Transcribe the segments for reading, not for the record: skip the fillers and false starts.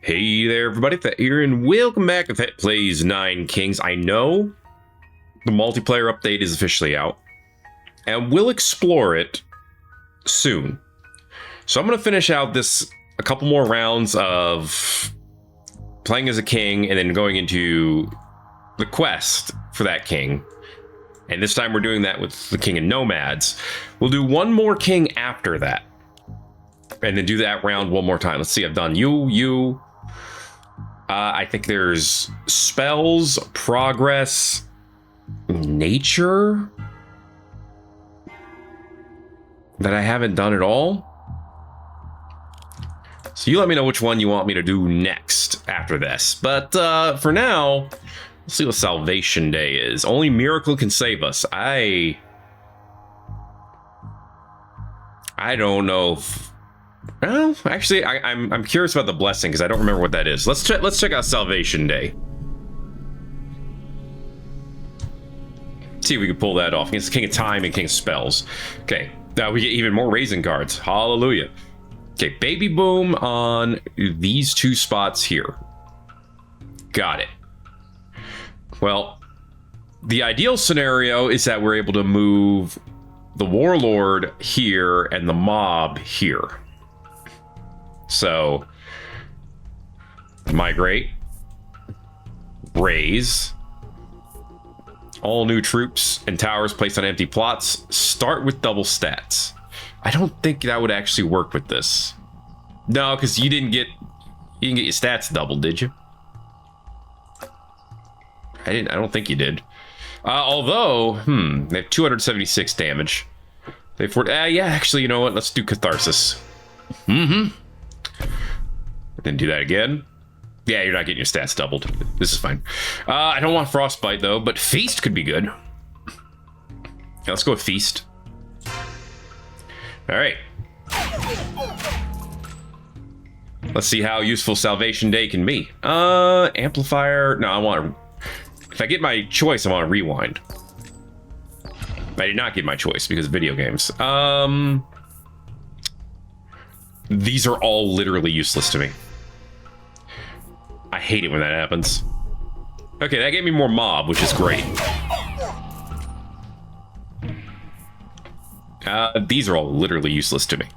Hey there, everybody, Thet here, and welcome back to Thet Plays 9 Kings. I know the multiplayer update is officially out, and we'll explore it soon. So I'm going to finish out a couple more rounds of playing as a king, and then going into the quest for that king. And this time we're doing that with the King of Nomads. We'll do one more king after that, and then do that round one more time. Let's see, I've done you. I think there's spells, progress, nature that I haven't done at all. So you let me know which one you want me to do next after this. But for now, let's see what Salvation Day is. Only miracle can save us. I don't know if... Well, actually, I'm curious about the blessing because I don't remember what that is. Let's check out Salvation Day. See if we can pull that off against King of Time and King of Spells. Okay, now we get even more raising cards. Hallelujah. Okay, Baby Boom on these two spots here. Got it. Well, the ideal scenario is that we're able to move the Warlord here and the Mob here. So, migrate, raise, all new troops and towers placed on empty plots, start with double stats. I don't think that would actually work with this. No, because you didn't get your stats doubled, did you? I don't think you did. Although, they have 276 damage. Yeah, actually, you know what? Let's do Catharsis. Then do that again. Yeah, you're not getting your stats doubled. This is fine. I don't want Frostbite, though, but Feast could be good. Yeah, let's go with Feast. All right. Let's see how useful Salvation Day can be. Amplifier. No, I want to... If I get my choice, I want to rewind. I did not get my choice because of video games. These are all literally useless to me. I hate it when that happens. Okay, that gave me more mob, which is great. These are all literally useless to me.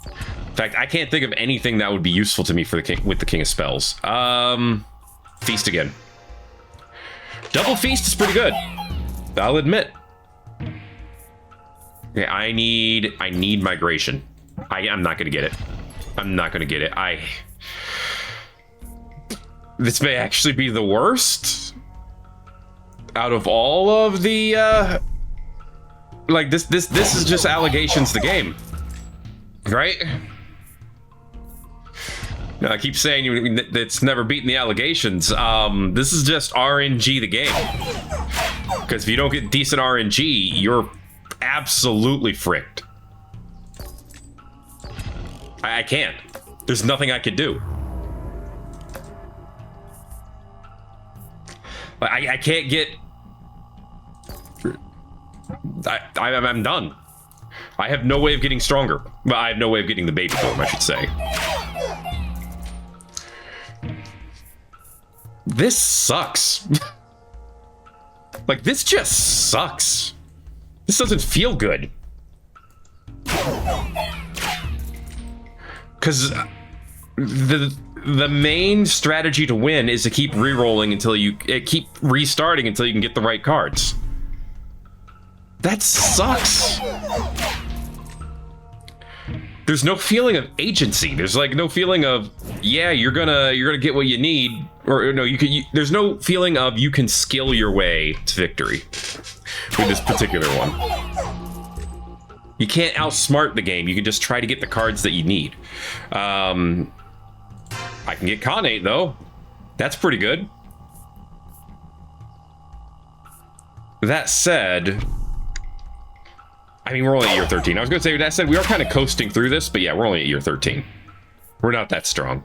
In fact, I can't think of anything that would be useful to me for the king with the King of Spells. Feast again. Double Feast is pretty good, I'll admit. Okay, I need migration. I'm not gonna get it. I'm not gonna get it. This may actually be the worst out of all of the like this is just allegations the game, right? No, I keep saying it's never beaten the allegations. This is just RNG the game, because if you don't get decent RNG, you're absolutely fricked. I can't. There's nothing I could do. I can't get... I'm done. I have no way of getting stronger. Well, I have no way of getting the baby form, I should say. This sucks. Like, this just sucks. This doesn't feel good. Because the main strategy to win is to keep re-rolling until you keep restarting until you can get the right cards. That sucks. There's no feeling of agency. There's like no feeling of, yeah, you're gonna get what you need, or no, there's no feeling of you can skill your way to victory with this particular one. You can't outsmart the game. You can just try to get the cards that you need. I can get Khanate, though. That's pretty good. That said... I mean, we're only at year 13. I was going to say, that said, we are kind of coasting through this, but yeah, we're only at year 13. We're not that strong.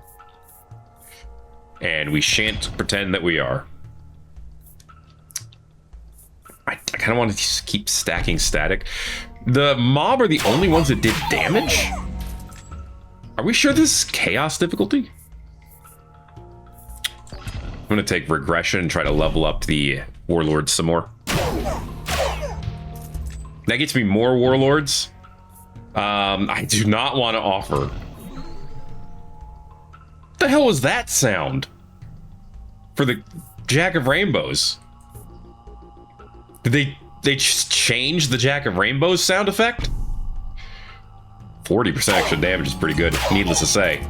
And we shan't pretend that we are. I kind of want to just keep stacking static. The mob are the only ones that did damage? Are we sure this is chaos difficulty? I'm going to take regression and try to level up the Warlords some more. That gets me more Warlords. I do not want to offer. What the hell was that sound? For the Jack of Rainbows. Did they just change the Jack of Rainbows sound effect? 40% extra damage is pretty good, needless to say.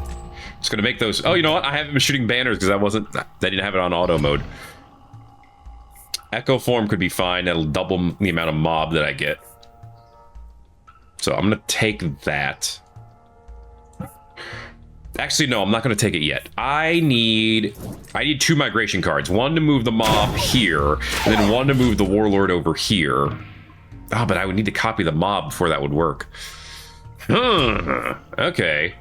Just gonna make those. Oh, you know what? I haven't been shooting banners because I didn't have it on auto mode. Echo form could be fine. That'll double the amount of mob that I get. So I'm gonna take that. Actually, no, I'm not gonna take it yet. I need 2 migration cards. One to move the mob here, and then one to move the warlord over here. Oh, but I would need to copy the mob before that would work. Okay.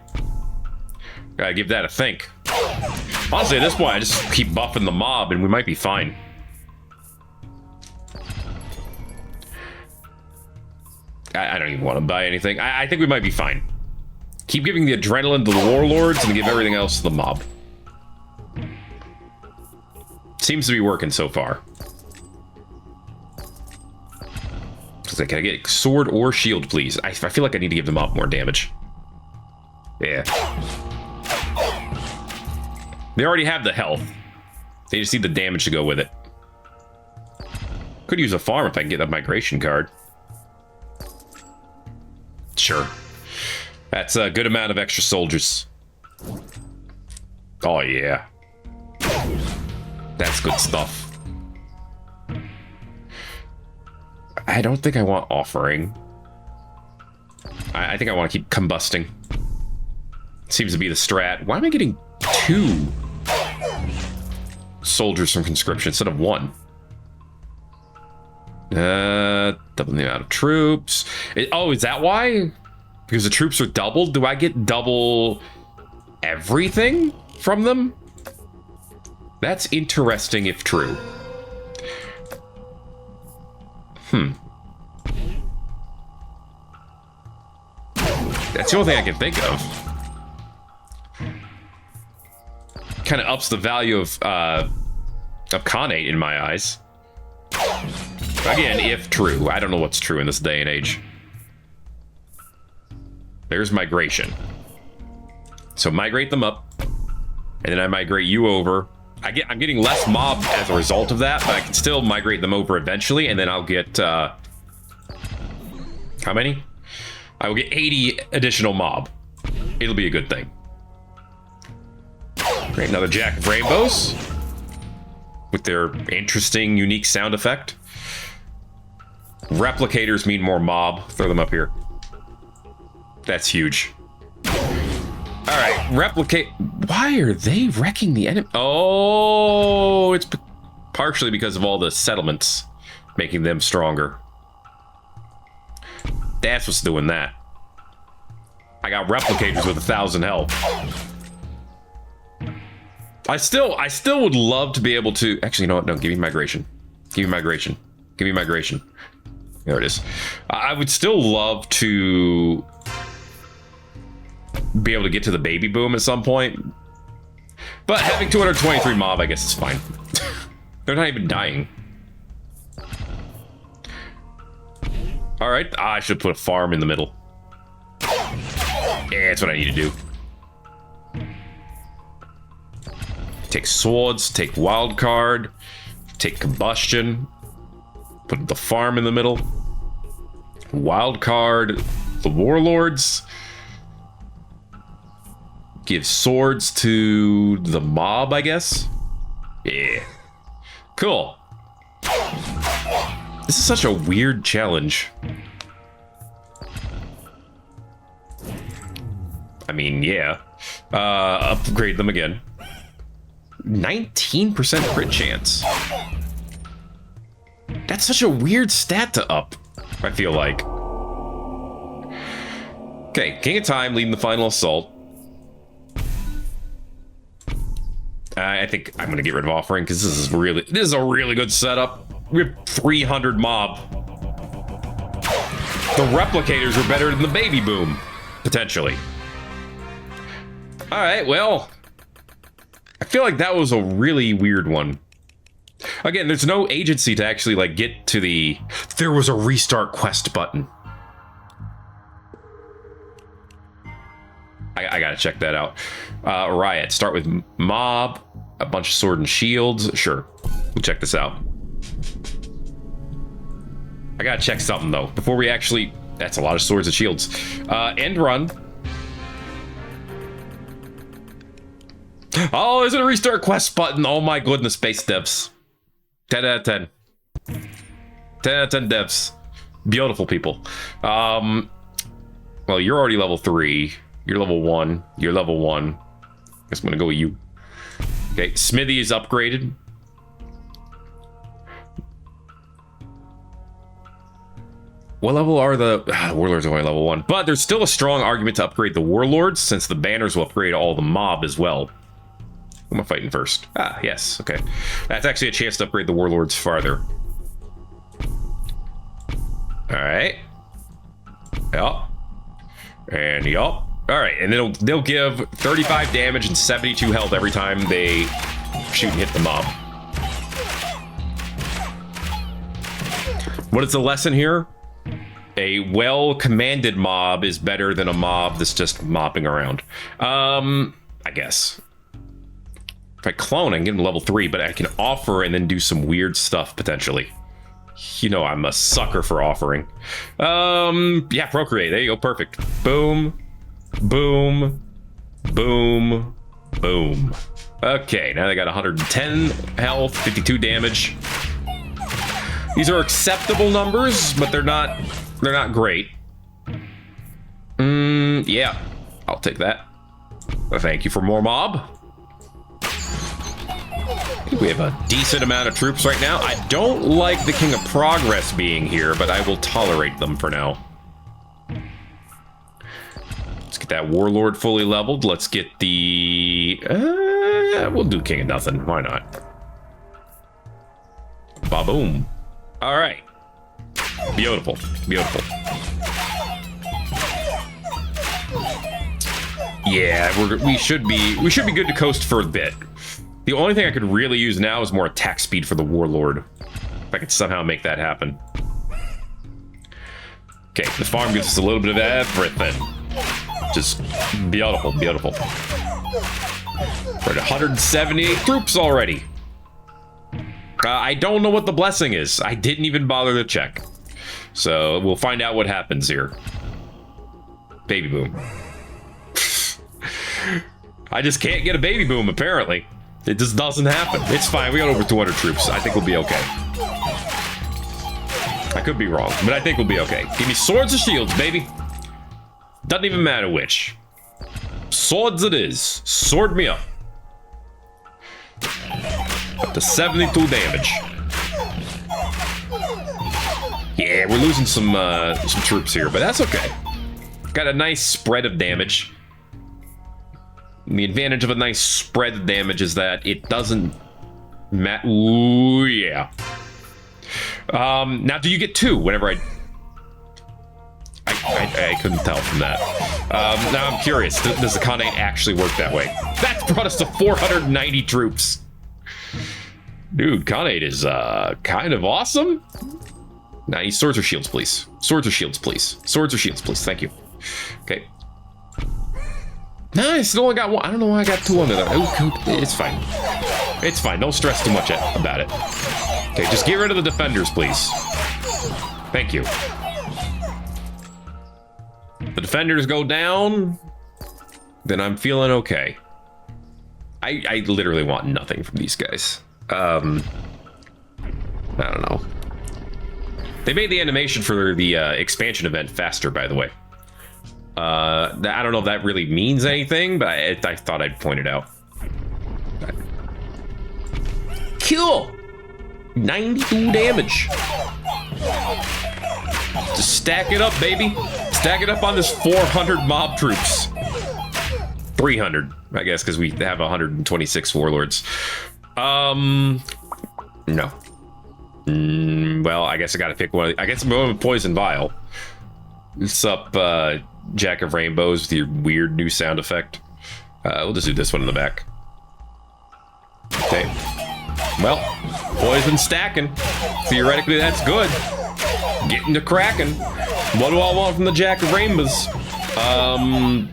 Gotta give that a think. Honestly, at this point, I just keep buffing the mob and we might be fine. I don't even want to buy anything. I think we might be fine. Keep giving the adrenaline to the warlords and give everything else to the mob. Seems to be working so far. Can I get sword or shield, please? I feel like I need to give them up more damage. Yeah. They already have the health. They just need the damage to go with it. Could use a farm if I can get a migration card. Sure. That's a good amount of extra soldiers. Oh, yeah. That's good stuff. I don't think I want offering. I think I want to keep combusting. Seems to be the strat. Why am I getting 2 soldiers from conscription instead of 1? Doubling the amount of troops. Oh, is that why? Because the troops are doubled? Do I get double everything from them? That's interesting if true. That's the only thing I can think of. Kind of ups the value of Khanate in my eyes. Again, if true. I don't know what's true in this day and age. There's migration. So migrate them up. And then I migrate you over. I'm getting less mob as a result of that, but I can still migrate them over eventually, and then I'll get, how many? I will get 80 additional mob. It'll be a good thing. Great, another Jack of Rainbows. With their interesting, unique sound effect. Replicators mean more mob. Throw them up here. That's huge. All right, replicate. Why are they wrecking the enemy? Oh, it's partially because of all the settlements making them stronger. That's what's doing that. I got replicators with 1,000 health. I still would love to be able to. Actually, you know what? No, give me migration. Give me migration. Give me migration. There it is. I would still love to be able to get to the baby boom at some point. But having 223 mob, I guess is fine. They're not even dying. All right, I should put a farm in the middle. Yeah, that's what I need to do. Take swords, take wild card, take combustion, put the farm in the middle. Wild card, the warlords. Give swords to the mob, I guess. Yeah. Cool. This is such a weird challenge. I mean, yeah. Upgrade them again. 19% crit chance. That's such a weird stat to up, I feel like. Okay, King of Time leading the final assault. I think I'm gonna get rid of offering because this is a really good setup. We have 300 mob. The replicators are better than the baby boom, potentially. All right, well, I feel like that was a really weird one. Again, there's no agency to actually, like, get to the... There was a restart quest button. I gotta check that out. Riot. Start with mob. A bunch of sword and shields. Sure. We'll check this out. I gotta check something, though. Before we actually... That's a lot of swords and shields. End run. Oh, there's a restart quest button. Oh my goodness, base devs. 10 out of 10. 10 out of 10 devs. Beautiful people. Well, you're already level 3. You're level 1. You're level 1. Guess I'm gonna go with you. Okay, Smithy is upgraded. What level are the... Warlords are only level 1. But there's still a strong argument to upgrade the Warlords, since the banners will upgrade all the mob as well. Who am I fighting first? Ah, yes, okay. That's actually a chance to upgrade the Warlords farther. Alright. Yup. And yup. Alright, and they'll give 35 damage and 72 health every time they shoot and hit the mob. What is the lesson here? A well-commanded mob is better than a mob that's just mopping around. I guess. If I clone, I can get him to level 3, but I can offer and then do some weird stuff, potentially. You know I'm a sucker for offering. Yeah, procreate. There you go, perfect. Boom. Boom. Boom. Boom. Okay, now they got 110 health, 52 damage. These are acceptable numbers, but they're not great. Yeah, I'll take that. Well, thank you for more mob. I think we have a decent amount of troops right now. I don't like the King of Progress being here, but I will tolerate them for now. Let's get that Warlord fully leveled. Let's get the... we'll do King of Nothing. Why not? Ba-boom. All right. Beautiful. Beautiful. Yeah, we should be good to coast for a bit. The only thing I could really use now is more attack speed for the Warlord. If I could somehow make that happen. Okay, the farm gives us a little bit of everything. Just beautiful, beautiful. We're at 178 troops already. I don't know what the blessing is. I didn't even bother to check. So we'll find out what happens here. Baby boom. I just can't get a baby boom, apparently. It just doesn't happen. It's fine. We got over 200 troops. I think we'll be okay. I could be wrong, but I think we'll be okay. Give me swords or shields, baby. Doesn't even matter which. Swords it is. Sword me up. Up to 72 damage. Yeah, we're losing some troops here, but that's okay. Got a nice spread of damage. The advantage of a nice spread of damage is that it doesn't matter. Ooh, yeah. Now, do you get 2 whenever I couldn't tell from that. Now I'm curious, does the Khanate actually work that way? That brought us to 490 troops. Dude, Khanate is kind of awesome. Now, nah, swords or shields, please. Swords or shields, please. Swords or shields, please. Thank you. Okay. Nice. Only got 1. I don't know why I got 2 under that. It's fine. It's fine. Don't stress too much about it. Okay, just get rid of the defenders, please. Thank you. The defenders go down, then I'm feeling okay. I literally want nothing from these guys. I don't know. They made the animation for the expansion event faster, by the way. I don't know if that really means anything, but I thought I'd point it out. Cool! 92 damage. Just stack it up, baby. Stack it up on this 400 mob troops. 300, I guess, because we have 126 warlords. No. Well, I guess I gotta pick one. I guess I'm going with Poison Vial. What's up, Jack of Rainbows with your weird new sound effect? We'll just do this one in the back. Okay. Well, poison stacking. Theoretically, that's good. Getting to cracking. What do I want from the Jack of Rainbows? I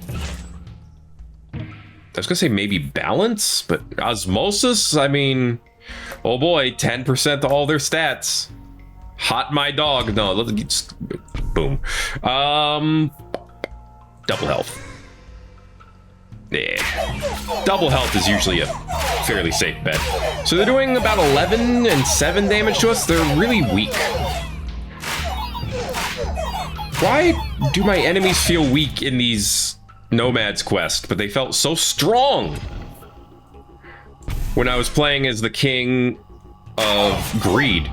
was gonna say maybe balance, but osmosis, I mean, oh boy, 10% to all their stats. Hot my dog. No, let's just boom. Double health. Yeah. Double health is usually a fairly safe bet. So they're doing about 11 and 7 damage to us. They're really weak. Why do my enemies feel weak in these Nomads quest, but they felt so strong when I was playing as the King of Greed?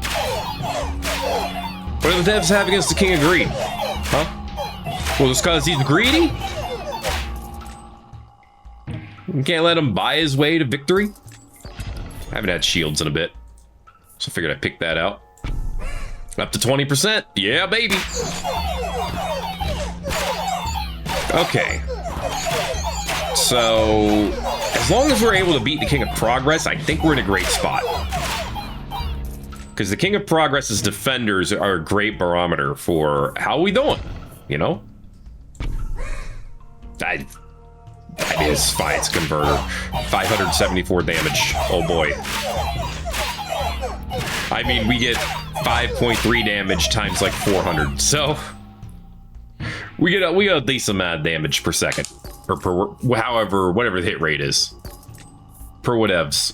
What do the devs have against the King of Greed? Huh? Well, just because he's greedy? You can't let him buy his way to victory? I haven't had shields in a bit, so I figured I'd pick that out. Up to 20%. Yeah, baby. Okay. So, as long as we're able to beat the King of Progress, I think we're in a great spot. Because the King of Progress's defenders are a great barometer for how we doing, you know? I mean, it's fine, it's converter. 574 damage, oh boy. I mean, we get 5.3 damage times like 400, so we get a decent amount of damage per second, or per whatever the hit rate is, per whatevs.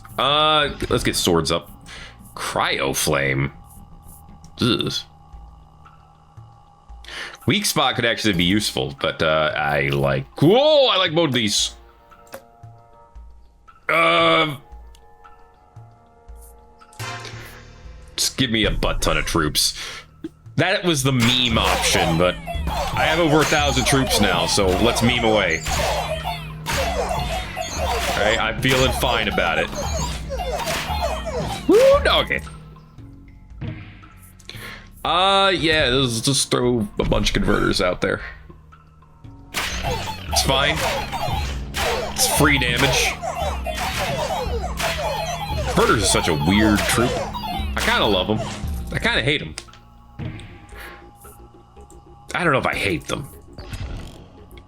Let's get swords up. Cryo flame. Ugh. Weak spot could actually be useful, but I like both of these. Just give me a butt ton of troops. That was the meme option, but I have over 1,000 troops now, so let's meme away. Alright, I'm feeling fine about it. Woo, doggy. Yeah, let's just throw a bunch of converters out there. It's fine. It's free damage. Converters are such a weird troop. I kind of love them. I kind of hate them. I don't know if I hate them.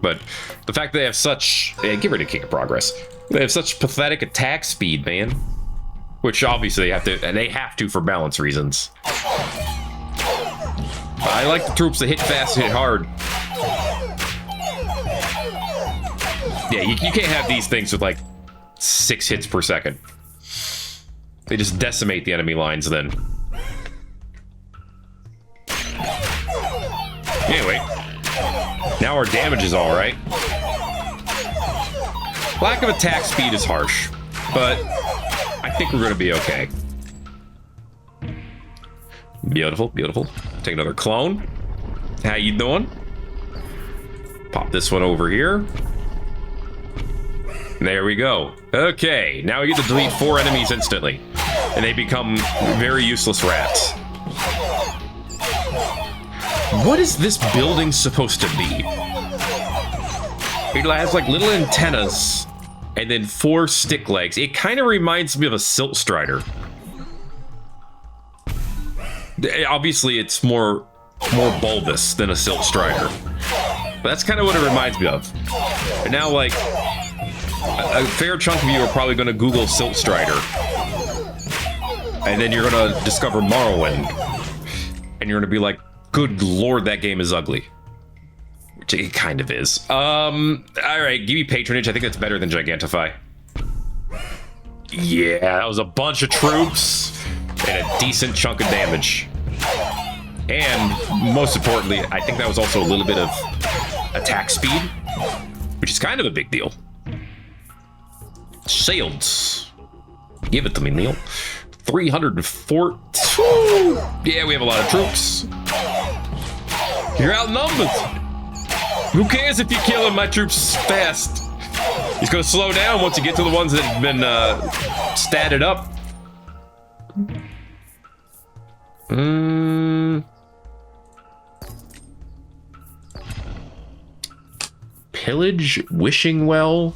But the fact that they have such... Yeah, get rid of King of Progress. They have such pathetic attack speed, man. Which obviously they have to for balance reasons. I like the troops that hit fast and hit hard. Yeah, you can't have these things with like 6 hits per second. They just decimate the enemy lines then. Anyway, now our damage is all right. Lack of attack speed is harsh, but I think we're gonna be okay. Beautiful, beautiful. Take another clone. How you doing? Pop this one over here. There we go. Okay, now we get to delete 4 enemies instantly, and they become very useless rats. What is this building supposed to be? It has like little antennas and then 4 stick legs. It kind of reminds me of a Silt Strider. Obviously, it's more bulbous than a Silt Strider. But that's kind of what it reminds me of. And now, like, a fair chunk of you are probably going to Google Silt Strider. And then you're going to discover Morrowind. And you're going to be like, good lord, that game is ugly. Which it kind of is. Alright, give me patronage. I think that's better than Gigantify. Yeah, that was a bunch of troops and a decent chunk of damage. And most importantly, I think that was also a little bit of attack speed, which is kind of a big deal. Shields. Give it to me, Neil. 304. Yeah, we have a lot of troops. You're outnumbered. Who cares if you're killing my troops fast? He's gonna slow down once you get to the ones that have been statted up. Pillage Wishing Well.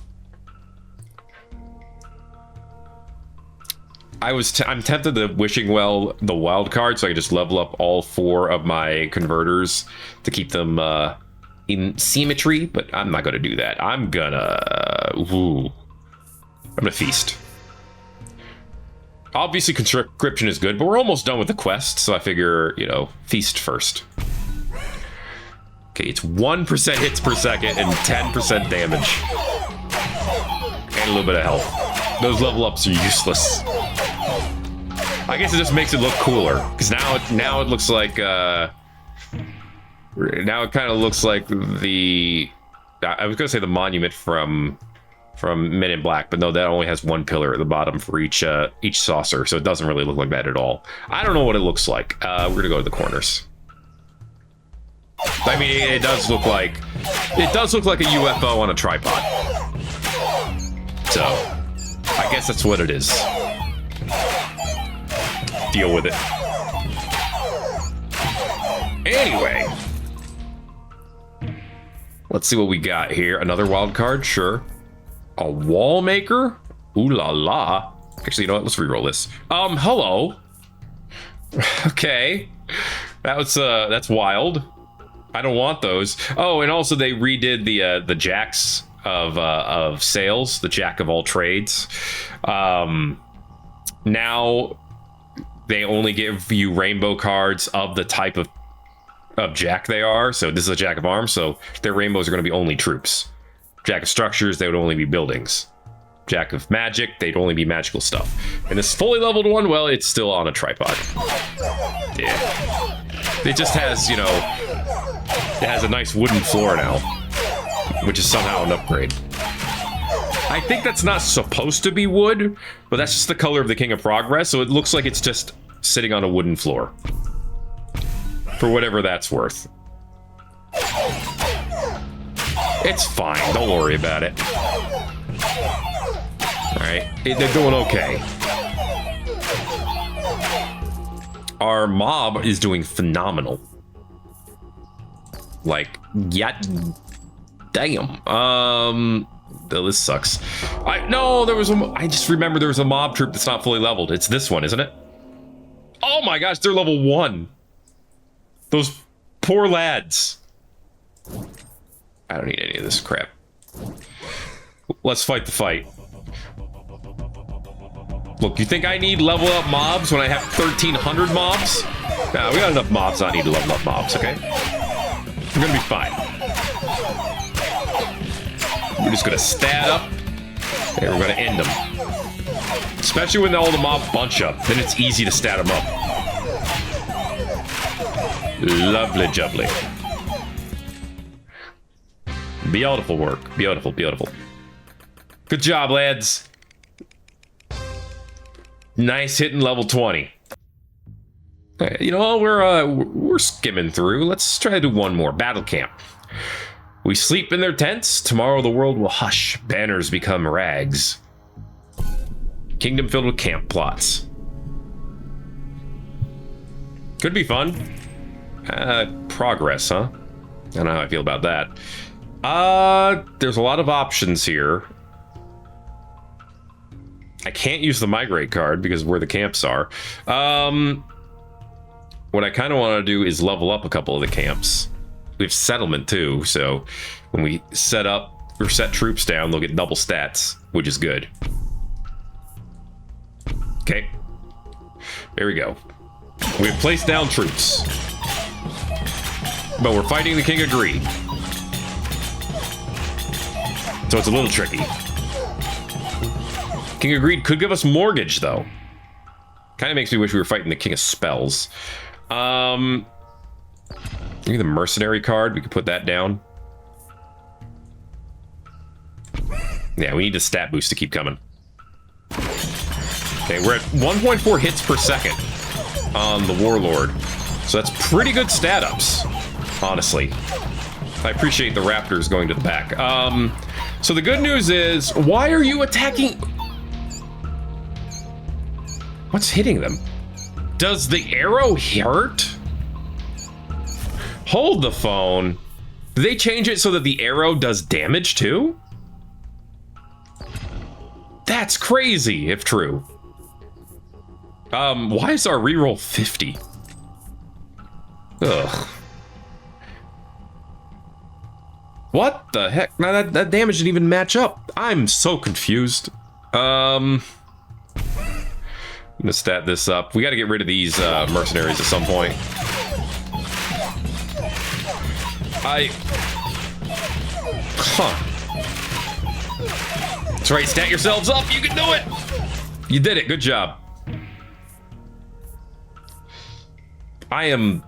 I'm tempted to wishing well the wild card so I can just level up all 4 of my converters to keep them in symmetry, but I'm not gonna do that. I'm gonna feast. Obviously conscription is good, but we're almost done with the quest, so I figure, you know, feast first. Okay, it's 1% hits per second and 10% damage. And a little bit of health. Those level ups are useless. I guess it just makes it look cooler, because now it looks like now it kind of looks like I was gonna say the monument from Men in Black, but no, that only has 1 pillar at the bottom for each saucer, so it doesn't really look like that at all. I don't know what it looks like. We're gonna go to the corners. I mean, it does look like a UFO on a tripod. So, I guess that's what it is. Deal with it. Anyway, let's see what we got here. Another wild card, sure. A wall maker? Ooh la la. Actually, you know what? Let's reroll this. Hello. Okay. That's wild. I don't want those. Oh, and also they redid the jacks of sales, the jack of all trades. Now they only give you rainbow cards of the type of jack they are. So this is a jack of arms, so their rainbows are going to be only troops. Jack of structures, they would only be buildings. Jack of magic, they'd only be magical stuff. And this fully leveled one, well, it's still on a tripod. Yeah. It just has, you know, it has a nice wooden floor now, which is somehow an upgrade. I think that's not supposed to be wood, but that's just the color of the King of Progress, so it looks like it's just sitting on a wooden floor. For whatever that's worth. It's fine, don't worry about it. Alright, they're doing okay. Our mob is doing phenomenal. Like, yeah, damn. This sucks. I just remember there was a mob troop that's not fully leveled. It's this one, isn't it? Oh my gosh, they're level 1. Those poor lads. I don't need any of this crap. Let's fight the fight. Look, you think I need level up mobs when I have 1,300 mobs? Nah, we got enough mobs. I need to level up mobs, okay? We're gonna be fine. We're just gonna stat up, and we're gonna end them. Especially when all the mob bunch up, then it's easy to stat them up. Lovely jubbly. Beautiful work. Beautiful, beautiful. Good job, lads. Nice hitting level 20. You know, we're skimming through. Let's try to do one more. Battle camp. We sleep in their tents. Tomorrow the world will hush. Banners become rags. Kingdom filled with camp plots. Could be fun. Progress, huh? I don't know how I feel about that. There's a lot of options here. I can't use the migrate card because of where the camps are. What I kind of want to do is level up a couple of the camps. We have settlement too, so when we set up or set troops down, they'll get double stats, which is good. Okay. There we go. We've placed down troops. But we're fighting the King of Greed. So it's a little tricky. King of Greed could give us mortgage, though. Kind of makes me wish we were fighting the King of Spells. Maybe the Mercenary card, we could put that down. Yeah, we need the stat boost to keep coming. Okay, we're at 1.4 hits per second on the Warlord. So that's pretty good stat ups, honestly. I appreciate the Raptors going to the back. So the good news is, why are you attacking? What's hitting them? Does the arrow hurt? Hold the phone. Did they change it so that the arrow does damage too? That's crazy, if true. Why is our reroll 50? Ugh. What the heck? Now that damage didn't even match up. I'm so confused. I'm gonna stat this up. We gotta get rid of these mercenaries at some point. Huh. That's right, stat yourselves up. You can do it. You did it. Good job. I am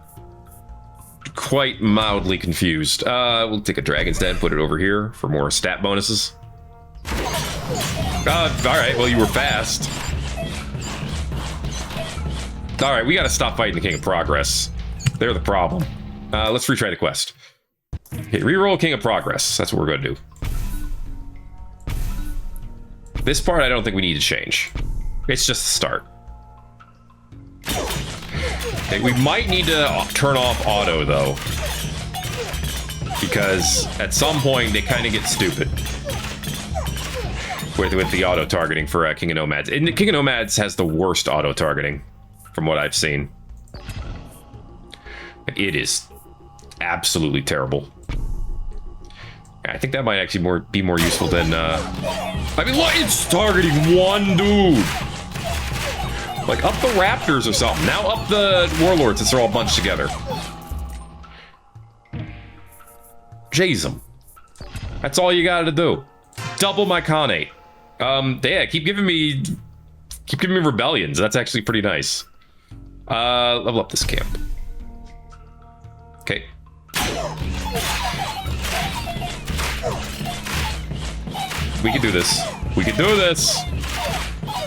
quite mildly confused. We'll take a Dragon's Den, put it over here for more stat bonuses. Alright, well, you were fast. Alright, we gotta stop fighting the King of Progress. They're the problem. Let's retry the quest. Okay, reroll King of Progress. That's what we're gonna do. This part I don't think we need to change. It's just the start. Okay, we might need to turn off auto, though. Because at some point, they kind of get stupid. With the auto-targeting for King of Nomads. And King of Nomads has the worst auto-targeting, from what I've seen. It is absolutely terrible. I think that might actually be more useful than... I mean, what? It's targeting one dude! Like, up the Raptors or something. Now up the Warlords since they're all bunched together. Jaze them. That's all you gotta do. Double my Khanate. Yeah, keep giving me rebellions. That's actually pretty nice. Level up this camp. Okay. We can do this. We can do this.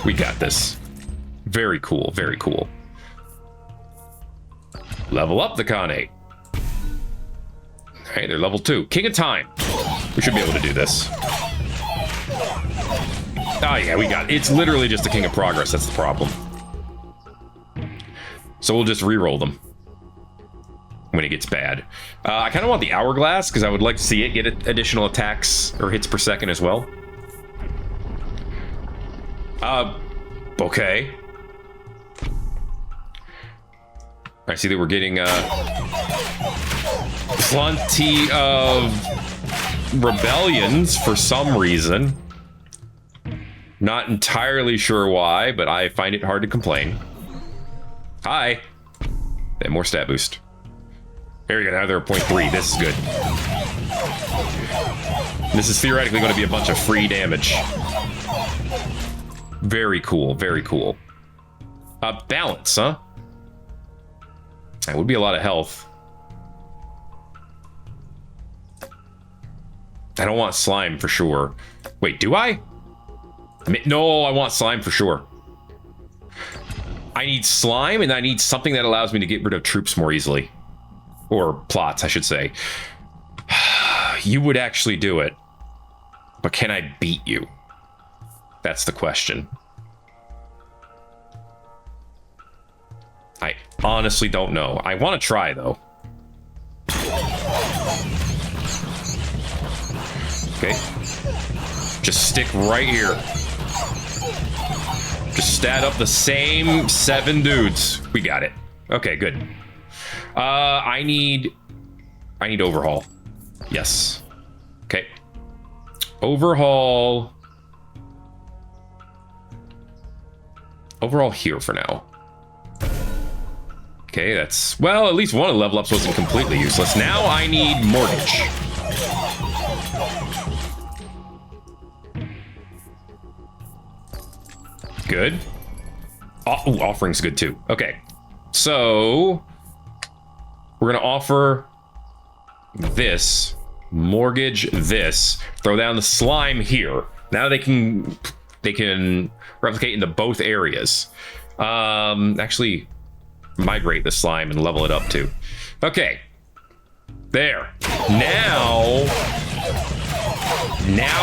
We got this. Very cool, very cool. Level up the Khanate. Alright, they're level 2. King of Time. We should be able to do this. Oh yeah, we got it. It's literally just the King of Progress, that's the problem. So we'll just re-roll them when it gets bad. I kind of want the Hourglass, because I would like to see it get additional attacks or hits per second as well. Okay. I see that we're getting plenty of rebellions for some reason. Not entirely sure why, but I find it hard to complain. Hi. And more stat boost. There we go, now they're at 0.3. This is good. This is theoretically going to be a bunch of free damage. Very cool, very cool. Balance, huh? That would be a lot of health. I don't want slime for sure. Wait, do I? No, I want slime for sure. I need slime, and I need something that allows me to get rid of troops more easily. Or plots, I should say. You would actually do it. But can I beat you? That's the question. I honestly don't know. I want to try, though. Okay. Just stick right here. Just stat up the same 7 dudes. We got it. Okay, good. I need overhaul. Yes. Okay. Overhaul. Overhaul here for now. Okay, that's... Well, at least one of the level ups wasn't completely useless. Now I need mortgage. Good. Ooh, offering's good too. Okay. So... we're gonna offer this. Mortgage this. Throw down the slime here. Now they can replicate into both areas. Actually... migrate the slime and level it up too. Okay. There. Now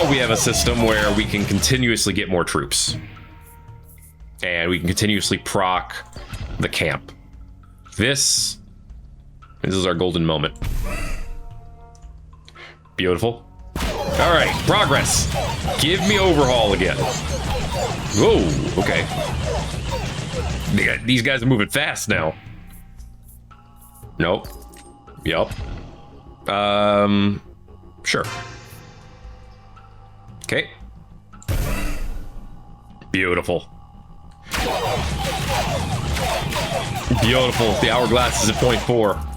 we have a system where we can continuously get more troops. And we can continuously proc the camp. This is our golden moment. Beautiful. All right, progress. Give me overhaul again. Whoa, okay. These guys are moving fast now. Nope. Yup. Sure. Okay. Beautiful. Beautiful. The hourglass is at 0.4.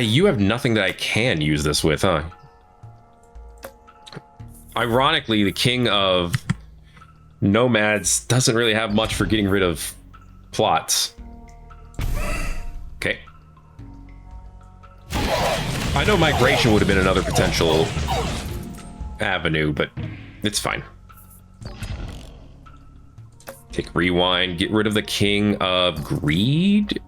You have nothing that I can use this with, huh? Ironically, the king of nomads doesn't really have much for getting rid of plots. Okay. I know migration would have been another potential avenue, but it's fine. Take rewind, get rid of the king of greed.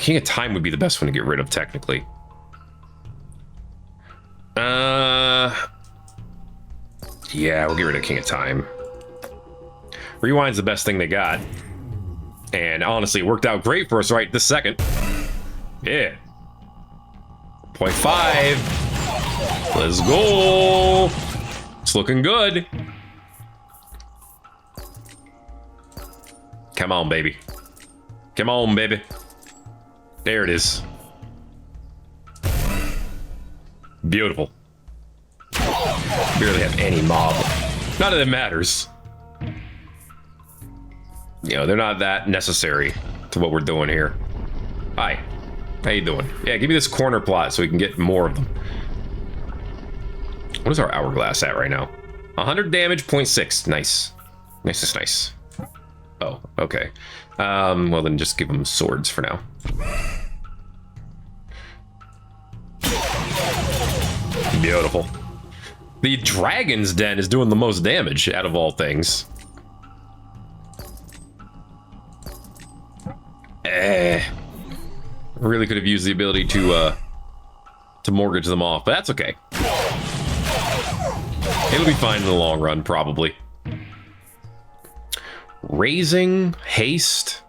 King of time would be the best one to get rid of, technically. Yeah, we'll get rid of king of time. Rewind's the best thing they got. And honestly, it worked out great for us right this second. Yeah. 0.5. Let's go. It's looking good. Come on, baby. Come on, baby. There it is. Beautiful. Barely have any mob. None of them matters. You know, they're not that necessary to what we're doing here. Hi. How you doing? Yeah, give me this corner plot so we can get more of them. What is our hourglass at right now? 100 damage, 0.6. Nice. Nice is nice. Oh, okay. Well, then just give them swords for now. Beautiful. The dragon's den is doing the most damage out of all things. Really could have used the ability to mortgage them off, but that's okay. It'll be fine in the long run, probably. Raising, haste.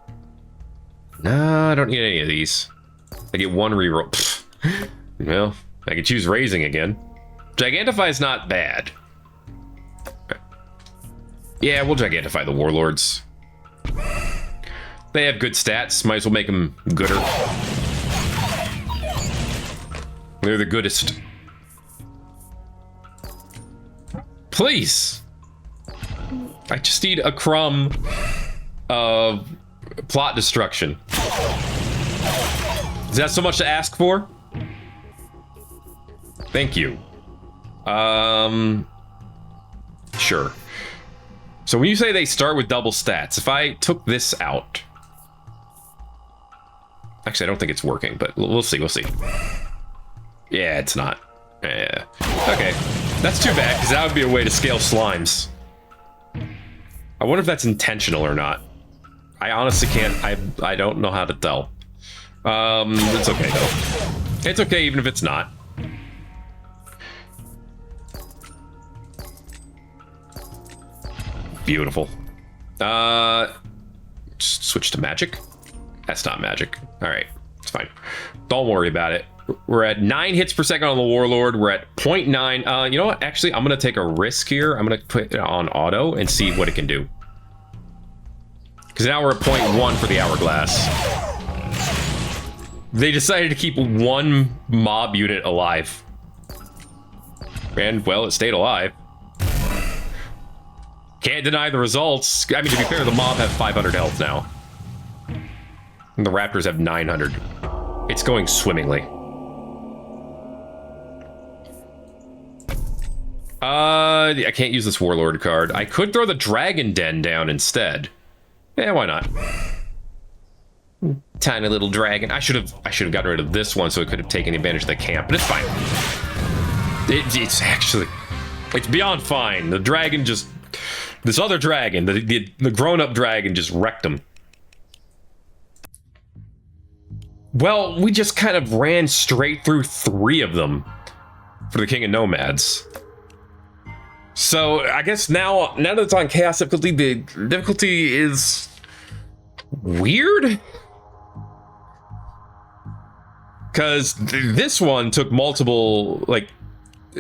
Nah, I don't need any of these. I get one reroll. Well, I can choose raising again. Gigantify is not bad. Yeah, we'll Gigantify the Warlords. They have good stats. Might as well make them gooder. They're the goodest. Please. I just need a crumb of plot destruction. Is that so much to ask for? Thank you. Sure. So when you say they start with double stats, if I took this out... Actually, I don't think it's working, but we'll see, we'll see. Yeah, it's not. Yeah. Okay. That's too bad, because that would be a way to scale slimes. I wonder if that's intentional or not. I honestly can't... I don't know how to tell. It's okay, though. It's okay, even if it's not. Beautiful. Just switch to magic. That's not magic. All right, it's fine. Don't worry about it. We're at 9 hits per second on the Warlord. We're at 0.9. You know what? Actually, I'm gonna take a risk here. I'm gonna put it on auto and see what it can do. Because now we're at 0.1 for the hourglass. They decided to keep one mob unit alive. And, well, it stayed alive. Can't deny the results. I mean, to be fair, the mob have 500 health now. And the raptors have 900. It's going swimmingly. I can't use this Warlord card. I could throw the Dragon Den down instead. Yeah, why not? Tiny little dragon. I should have gotten rid of this one so it could have taken advantage of the camp, but it's fine. It's beyond fine. The dragon just... This other dragon, the grown-up dragon, just wrecked him. Well, we just kind of ran straight through 3 of them for the King of Nomads. So, I guess now that it's on Chaos difficulty, the difficulty is weird? Because this one took multiple, like,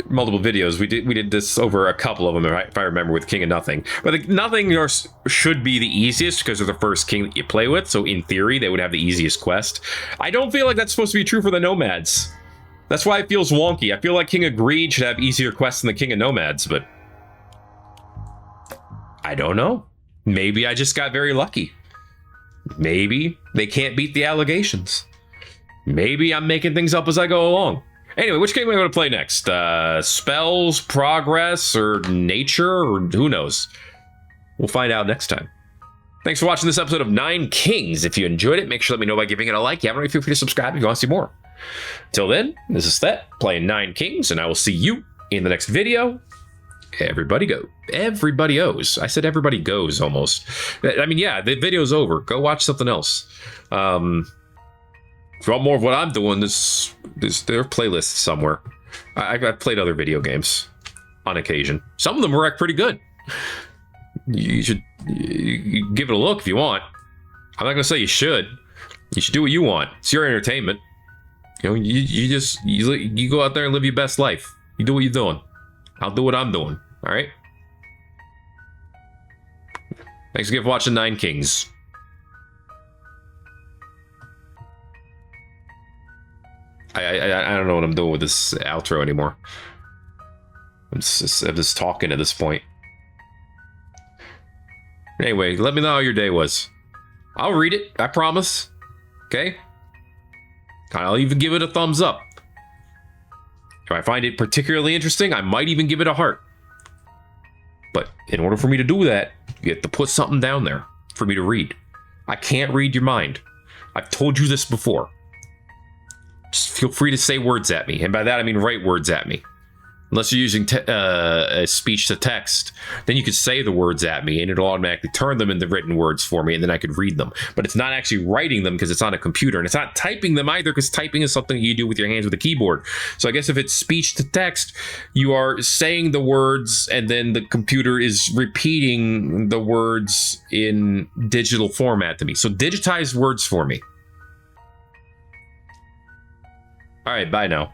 multiple videos. We did this over a couple of them, if I remember, with King of Nothing. But the Nothing should be the easiest because they're the first king that you play with. So in theory, they would have the easiest quest. I don't feel like that's supposed to be true for the Nomads. That's why it feels wonky. I feel like King of Greed should have easier quests than the King of Nomads, but I don't know. Maybe I just got very lucky. Maybe they can't beat the allegations. Maybe I'm making things up as I go along. Anyway, which game am I going to play next? Spells, Progress, or Nature, or who knows? We'll find out next time. Thanks for watching this episode of 9 Kings. If you enjoyed it, make sure to let me know by giving it a like. You haven't already, feel free to subscribe if you want to see more. Till then, this is Thet playing 9 Kings, and I will see you in the next video. Everybody go. Everybody owes. I said everybody goes almost. I mean, yeah, the video's over. Go watch something else. If you want more of what I'm doing, there are playlists somewhere. I've played other video games on occasion. Some of them were pretty good. You should give it a look if you want. I'm not gonna say you should. You should do what you want. It's your entertainment. You know, you go out there and live your best life. You do what you're doing. I'll do what I'm doing. All right. Thanks again for watching 9 Kings. I don't know what I'm doing with this outro anymore. I'm just talking at this point. Anyway, let me know how your day was. I'll read it, I promise. Okay? I'll even give it a thumbs up. If I find it particularly interesting, I might even give it a heart. But in order for me to do that, you have to put something down there for me to read. I can't read your mind. I've told you this before. Just feel free to say words at me. And by that, I mean write words at me. Unless you're using speech to text, then you could say the words at me and it'll automatically turn them into written words for me and then I could read them. But it's not actually writing them because it's on a computer, and it's not typing them either because typing is something you do with your hands with a keyboard. So I guess if it's speech to text, you are saying the words and then the computer is repeating the words in digital format to me. So digitize words for me. All right, bye now.